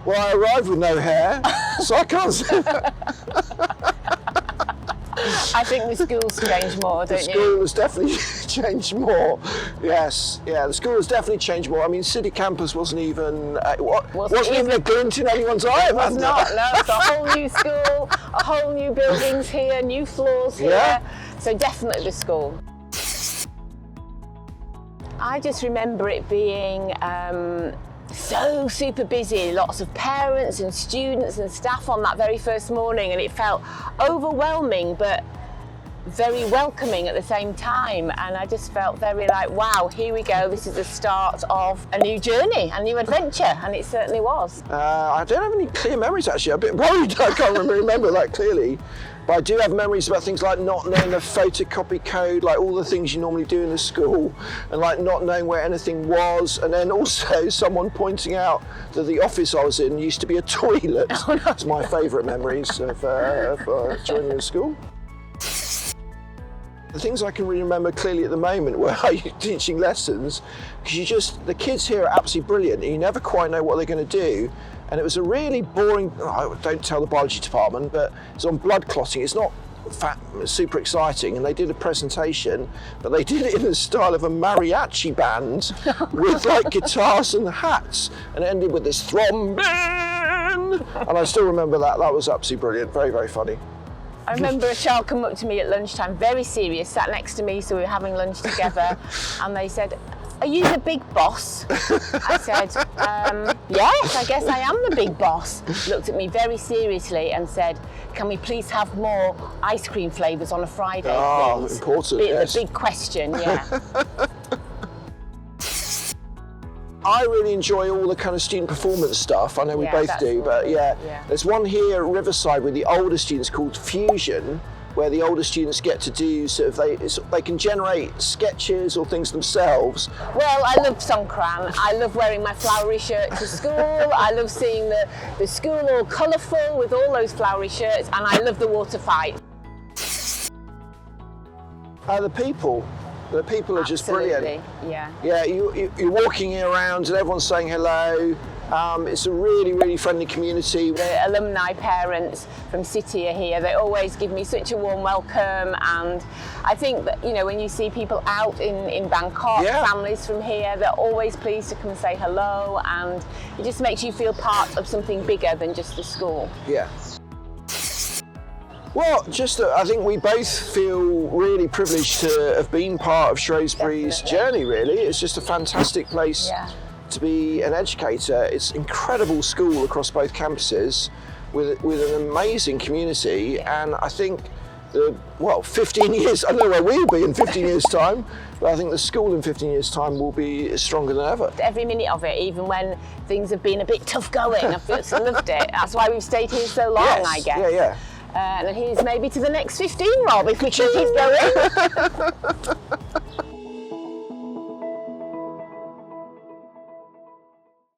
Well, I arrived with no hair, so I can't say that. I think the school's changed more, don't you? The school has definitely changed more. Yes, yeah, the school has definitely changed more. I mean, City Campus wasn't even wasn't even a glint in anyone's eye. It was not. No, it's a whole new school, a whole new buildings here, new floors here. Yeah. So definitely the school. I just remember it being so super busy, lots of parents and students and staff on that very first morning, and it felt overwhelming but very welcoming at the same time, and I just felt very like, wow, here we go, this is the start of a new journey, a new adventure, and it certainly was. I don't have any clear memories actually. I'm a bit worried I can't remember that clearly. But I do have memories about things like not knowing the photocopy code, like all the things you normally do in the school, and like not knowing where anything was, and then also someone pointing out that the office I was in used to be a toilet. Oh, no. It's my favourite memories of joining the school. The things I can really remember clearly at the moment were teaching lessons, because the kids here are absolutely brilliant, and you never quite know what they're going to do. And it was a really boring, don't tell the biology department, but it's on blood clotting. It's not super exciting, and they did a presentation, but they did it in the style of a mariachi band with like guitars and hats, and it ended with this thrombin, and I still remember that. That was absolutely brilliant, very, very funny. I remember a child come up to me at lunchtime, very serious, sat next to me, so we were having lunch together, and they said, "Are you the big boss?" I said, yes, I guess I am the big boss. Looked at me very seriously and said, "Can we please have more ice cream flavours on a Friday, please?" Important, yes. The big question, yeah. I really enjoy all the kind of student performance stuff. I know we both do, but yeah. There's one here at Riverside with the older students called Fusion, where the older students get to do they can generate sketches or things themselves. Well, I love Songkran. I love wearing my flowery shirt to school. I love seeing the school all colourful with all those flowery shirts, and I love the water fight. The people are just brilliant. Yeah. Yeah, you're walking around and everyone's saying hello. It's a really, really friendly community. The alumni parents from City are here. They always give me such a warm welcome, and I think that, you know, when you see people out in Bangkok, families from here, they're always pleased to come and say hello, and it just makes you feel part of something bigger than just the school. Yeah. Well, I think we both feel really privileged to have been part of Shrewsbury's journey, really. It's just a fantastic place to be an educator. It's an incredible school across both campuses with an amazing community, and I think 15 years, I don't know where we'll be in 15 years' time, but I think the school in 15 years' time will be stronger than ever. Every minute of it, even when things have been a bit tough going, I've loved it. That's why we've stayed here so long, I guess. Yeah. And here's maybe to the next 15, Rob, if we can keep going.